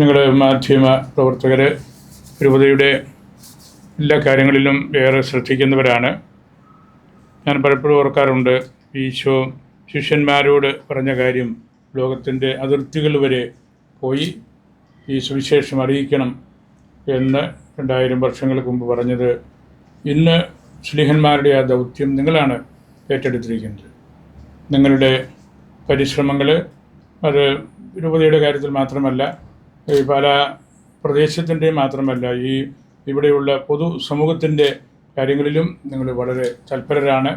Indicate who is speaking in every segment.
Speaker 1: നിങ്ങളുടെ മാധ്യമ പ്രവർത്തകർ രൂപതയുടെ എല്ലാ കാര്യങ്ങളിലും ഏറെ ശ്രദ്ധിക്കുന്നവരാണ്. ഞാൻ പലപ്പോഴും ഓർക്കാറുണ്ട്, ഈശോ ശിഷ്യന്മാരോട് പറഞ്ഞ കാര്യം ലോകത്തിൻ്റെ അതിർത്തികൾ വരെ പോയി ഈ സുവിശേഷം അറിയിക്കണം എന്ന് 2000 വർഷങ്ങൾക്ക് മുമ്പ് പറഞ്ഞത്. ഇന്ന് ശ്ലീഹന്മാരുടെ ആ ദൗത്യം നിങ്ങളാണ് ഏറ്റെടുത്തിരിക്കുന്നത്. നിങ്ങളുടെ പരിശ്രമങ്ങൾ അത് രൂപതയുടെ കാര്യത്തിൽ മാത്രമല്ല, ഈ പല പ്രദേശത്തിൻ്റെയും മാത്രമല്ല, ഇവിടെയുള്ള പൊതു സമൂഹത്തിൻ്റെ കാര്യങ്ങളിലും നിങ്ങൾ വളരെ തൽപരരാണ്.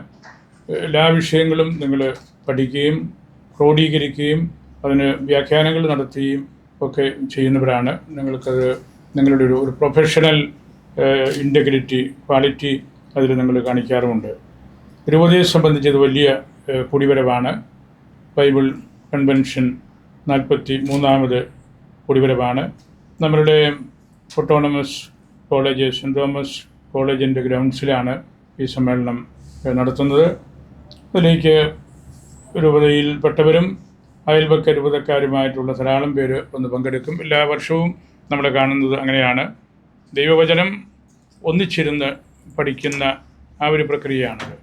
Speaker 1: എല്ലാ വിഷയങ്ങളും നിങ്ങൾ പഠിക്കുകയും ക്രോഡീകരിക്കുകയും അതിന് വ്യാഖ്യാനങ്ങൾ നടത്തുകയും ഒക്കെ ചെയ്യുന്നവരാണ്. നിങ്ങളുടെ ഒരു പ്രൊഫഷണൽ ഇൻറ്റഗ്രിറ്റി, ക്വാളിറ്റി അതിൽ നിങ്ങൾ കാണിക്കാറുമുണ്ട്. രൂപതയെ സംബന്ധിച്ചത് വലിയ കുടിവരവാണ്. Bible convention 43ാമത് കുടിവരവാണ്. നമ്മളുടെ ഓട്ടോണമസ് കോളേജ്, സെൻറ് തോമസ് കോളേജിൻ്റെ ഗ്രൗണ്ട്സിലാണ് ഈ സമ്മേളനം നടത്തുന്നത്. അതിലേക്ക് രൂപതയിൽപ്പെട്ടവരും അയൽപക്ക രൂപതക്കാരുമായിട്ടുള്ള ധാരാളം പേര് ഒന്ന് പങ്കെടുക്കും. എല്ലാ വർഷവും നമ്മൾ കാണുന്നത് അങ്ങനെയാണ്. ദൈവവചനം ഒന്നിച്ചിരുന്ന് പഠിക്കുന്ന ആ ഒരു പ്രക്രിയയാണത്.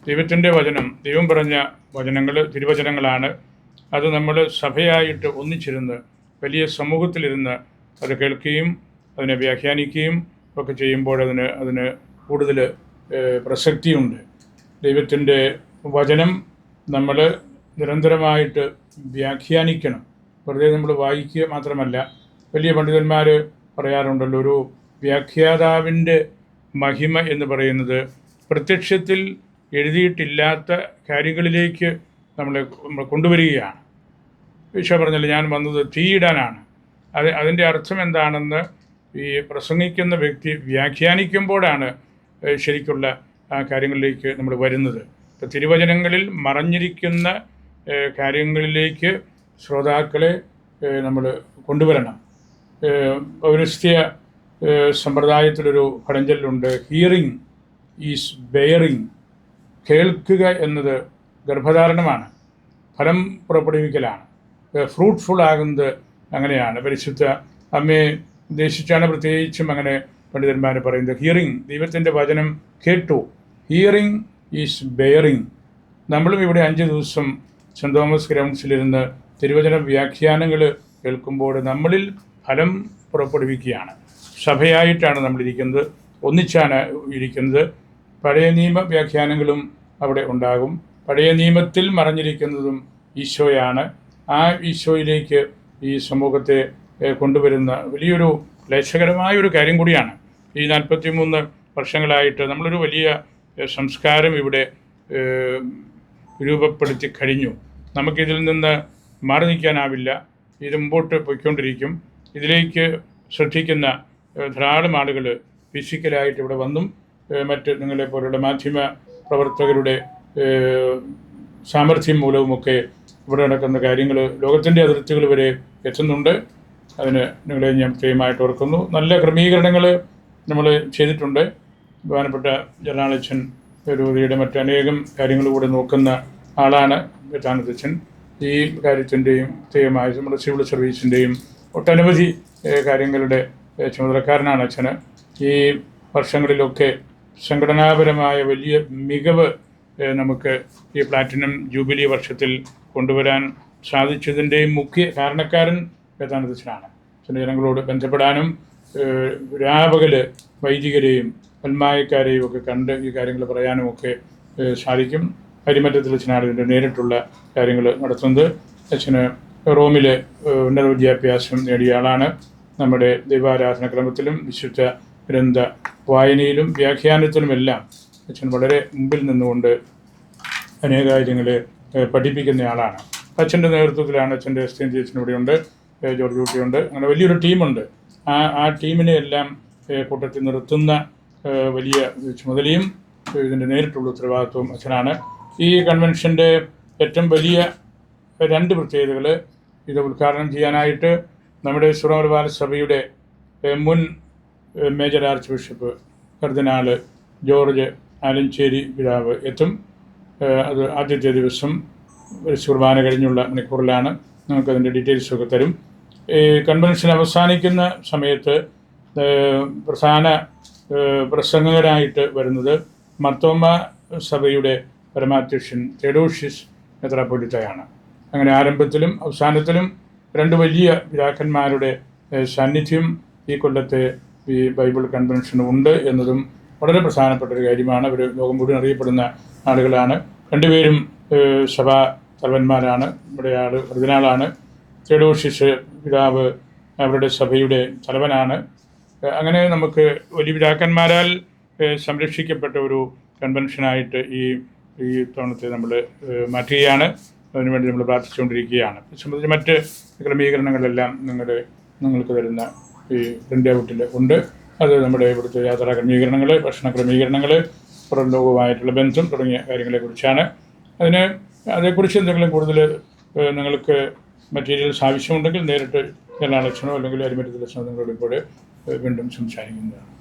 Speaker 1: ദൈവത്തിൻ്റെ വചനം, ദൈവം പറഞ്ഞ വചനങ്ങൾ തിരുവചനങ്ങളാണ്. അത് നമ്മൾ സഭയായിട്ട് ഒന്നിച്ചിരുന്ന് വലിയ സമൂഹത്തിലിരുന്ന് അത് കേൾക്കുകയും അതിനെ വ്യാഖ്യാനിക്കുകയും ഒക്കെ ചെയ്യുമ്പോൾ അതിന് കൂടുതൽ പ്രസക്തിയുണ്ട്. ദൈവത്തിൻ്റെ വചനം നമ്മൾ നിരന്തരമായിട്ട് വ്യാഖ്യാനിക്കണം. വെറുതെ നമ്മൾ വായിക്കുക മാത്രമല്ല. വലിയ പണ്ഡിതന്മാർ പറയാറുണ്ടല്ലോ, ഒരു വ്യാഖ്യാതാവിൻ്റെ മഹിമ എന്ന് പറയുന്നത് പ്രത്യക്ഷത്തിൽ എഴുതിയിട്ടില്ലാത്ത കാര്യങ്ങളിലേക്ക് നമ്മൾ കൊണ്ടുവരികയാണ്. ഈശോ പറഞ്ഞല്ലോ, ഞാൻ വന്നത് തീയിടാനാണ്. അതിൻ്റെ അർത്ഥം എന്താണെന്ന് ഈ പ്രസംഗിക്കുന്ന വ്യക്തി വ്യാഖ്യാനിക്കുമ്പോഴാണ് ശരിക്കുള്ള ആ കാര്യങ്ങളിലേക്ക് നമ്മൾ വരുന്നത്. ഇപ്പോൾ തിരുവചനങ്ങളിൽ മറഞ്ഞിരിക്കുന്ന കാര്യങ്ങളിലേക്ക് ശ്രോതാക്കളെ നമ്മൾ കൊണ്ടുവരണം. പൗരസ്ത്യ സമ്പ്രദായത്തിലൊരു പഴഞ്ചൊല്ലുണ്ട്, ഹിയറിങ് ഈസ് ബെയറിങ്. കേൾക്കുക എന്നത് ഗർഭധാരണമാണ്, ഫലം പുറപ്പെടുവിക്കലാണ്. ഫ്രൂട്ട്ഫുൾ ആകുന്നത് അങ്ങനെയാണ്. പരിശുദ്ധ അമ്മയെ ഉദ്ദേശിച്ചാണ് പ്രത്യേകിച്ചും അങ്ങനെ പണ്ഡിതന്മാർ പറയുന്നത്. ഹിയറിങ്, ദൈവത്തിൻ്റെ വചനം കേട്ടു. Hearing is bearing. നമ്മളും ഇവിടെ 5 ദിവസം സെൻറ് തോമസ് ഗ്രൗണ്ട്സിലിരുന്ന് തിരുവചന വ്യാഖ്യാനങ്ങൾ കേൾക്കുമ്പോൾ നമ്മളിൽ ഫലം പുറപ്പെടുവിക്കുകയാണ്. സഭയായിട്ടാണ് നമ്മളിരിക്കുന്നത്, ഒന്നിച്ചാണ് ഇരിക്കുന്നത്. പഴയ നിയമ വ്യാഖ്യാനങ്ങളും അവിടെ ഉണ്ടാകും. പഴയ നിയമത്തിൽ മറഞ്ഞിരിക്കുന്നതും ഈശോയാണ്. ആ ഈശോയിലേക്ക് ഈ സമൂഹത്തെ കൊണ്ടുവരുന്ന വലിയൊരു ക്ലേശകരമായൊരു കാര്യം കൂടിയാണ്. ഈ 43 വർഷങ്ങളായിട്ട് നമ്മളൊരു വലിയ സംസ്കാരം ഇവിടെ രൂപപ്പെടുത്തി കഴിഞ്ഞു. നമുക്കിതിൽ നിന്ന് മാറി നിൽക്കാനാവില്ല. ഇത് മുമ്പോട്ട് പോയിക്കൊണ്ടിരിക്കും. ഇതിലേക്ക് ശ്രദ്ധിക്കുന്ന ധാരാളം ആളുകൾ ഫിസിക്കലായിട്ട് ഇവിടെ വന്നും മറ്റ് നിങ്ങളെപ്പോലുള്ള മാധ്യമ പ്രവർത്തകരുടെ സാമർഥ്യം മൂലവുമൊക്കെ ഇവിടെ നടക്കുന്ന കാര്യങ്ങൾ ലോകത്തിൻ്റെ അതിർത്തികൾ വരെ എത്തുന്നുണ്ട്. അതിന് നിങ്ങളെ ഞാൻ പ്രത്യേകമായിട്ട് ഓർക്കുന്നു. നല്ല ക്രമീകരണങ്ങൾ നമ്മൾ ചെയ്തിട്ടുണ്ട്. ബഹുമാനപ്പെട്ട ജനറാളച്ചൻ രൂപതയുടെ മറ്റനേകം കാര്യങ്ങൾ കൂടെ നോക്കുന്ന ആളാണ് ബെത്താനത്തച്ഛൻ. ഈ കാര്യത്തിൻ്റെയും പ്രത്യേകമായ നമ്മുടെ സിവിൽ സർവീസിൻ്റെയും ഒട്ടനവധി കാര്യങ്ങളുടെ ചുമതലക്കാരനാണ് അച്ഛന്. ഈ വർഷങ്ങളിലൊക്കെ സംഘടനാപരമായ വലിയ മികവ് നമുക്ക് ഈ പ്ലാറ്റിനം ജൂബിലി വർഷത്തിൽ കൊണ്ടുവരാൻ സാധിച്ചതിൻ്റെയും മുഖ്യ കാരണക്കാരൻ ബെത്താനത്തച്ഛനാണ്. ജനങ്ങളോട് ബന്ധപ്പെടാനും രാപകൽ വൈദികരെയും വന്മായക്കാരെയും ഒക്കെ കണ്ട് ഈ കാര്യങ്ങൾ പറയാനും ഒക്കെ സാധിക്കും. അരിമറ്റത്തിൽ അച്ഛനാണ് ഇതിൻ്റെ നേരിട്ടുള്ള കാര്യങ്ങൾ നടത്തുന്നത്. അച്ഛന് റോമിൽ ഉന്നത വിദ്യാഭ്യാസം നേടിയ ആളാണ്. നമ്മുടെ ദൈവാരാധന ക്രമത്തിലും വിശുദ്ധ ഗ്രന്ഥ വായനയിലും വ്യാഖ്യാനത്തിലുമെല്ലാം അച്ഛൻ വളരെ മുമ്പിൽ നിന്നുകൊണ്ട് അനേക കാര്യങ്ങളെ പഠിപ്പിക്കുന്ന ആളാണ്. അച്ഛൻ്റെ നേതൃത്വത്തിലാണ് അച്ഛൻ്റെ എസ്തേൻ ചേച്ചനിവിടെയുണ്ട്, ജോർജ് കുട്ടിയുണ്ട്. അങ്ങനെ വലിയൊരു ടീമുണ്ട്. ആ ടീമിനെ എല്ലാം കൂട്ടത്തിൽ നിർത്തുന്ന വലിയ ചുമതലയും ഇതിൻ്റെ നേരിട്ടുള്ള ഉത്തരവാദിത്വവും അച്ഛനാണ്. ഈ കൺവെൻഷൻ്റെ ഏറ്റവും വലിയ 2 പ്രത്യേകതകൾ, ഇത് ഉദ്ഘാടനം ചെയ്യാനായിട്ട് നമ്മുടെ സുറമലബാർ സഭയുടെ മുൻ മേജർ ആർച്ച് ബിഷപ്പ് കർദിനാൾ ജോർജ് ആലഞ്ചേരി പിതാവ് എത്തും. അത് ആദ്യത്തെ ദിവസം കുർബാന കഴിഞ്ഞുള്ള മണിക്കൂറിലാണ്. നമുക്കതിൻ്റെ ഡീറ്റെയിൽസൊക്കെ തരും. ഈ കൺവെൻഷൻ അവസാനിക്കുന്ന സമയത്ത് പ്രധാന പ്രസംഗകരായിട്ട് വരുന്നത് മർത്തോമ സഭയുടെ പരമാധ്യക്ഷൻ തെയോഡോഷ്യസ് മെത്രാപ്പൊലീത്തയാണ്. അങ്ങനെ ആരംഭത്തിലും അവസാനത്തിലും രണ്ട് വലിയ പിതാക്കന്മാരുടെ സാന്നിധ്യം ഈ കൊല്ലത്തെ ഈ ബൈബിൾ കൺവെൻഷൻ ഉണ്ട് എന്നതും വളരെ പ്രധാനപ്പെട്ട ഒരു കാര്യമാണ്. അവർ ലോകം മുഴുവൻ അറിയപ്പെടുന്ന ആളുകളാണ്. രണ്ടുപേരും സഭാ തലവന്മാരാണ്. ഇവിടെ ഒറിജിനാളാണ്. തെയോഡോഷ്യസ് പിതാവ് അവരുടെ സഭയുടെ തലവനാണ്. അങ്ങനെ നമുക്ക് വലിയ പിതാക്കന്മാരാൽ സംരക്ഷിക്കപ്പെട്ട ഒരു കൺവെൻഷനായിട്ട് ഈ തവണത്തെ നമ്മൾ മാറ്റുകയാണ്. അതിനുവേണ്ടി നമ്മൾ പ്രാർത്ഥിച്ചുകൊണ്ടിരിക്കുകയാണ്. സംബന്ധിച്ച് മറ്റ് ക്രമീകരണങ്ങളെല്ലാം നിങ്ങൾക്ക് തരുന്ന ഈ പ്രിൻ്റ് ഔട്ടിൽ ഉണ്ട്. അത് നമ്മുടെ ഇവിടുത്തെ യാത്രാ ക്രമീകരണങ്ങൾ, ഭക്ഷണ ക്രമീകരണങ്ങൾ, പുറം ലോകവുമായിട്ടുള്ള ബന്ധം തുടങ്ങിയ കാര്യങ്ങളെക്കുറിച്ചാണ്. അതേക്കുറിച്ച് എന്തെങ്കിലും കൂടുതൽ നിങ്ങൾക്ക് മെറ്റീരിയൽസ് ആവശ്യമുണ്ടെങ്കിൽ നേരിട്ട് ജനറൽ അച്ഛനോ അല്ലെങ്കിൽ അരിമറ്റത്തിലച്ഛനോ നിങ്ങളോട് ഇപ്പോൾ വീണ്ടും സംസാരിക്കുന്നതാണ്.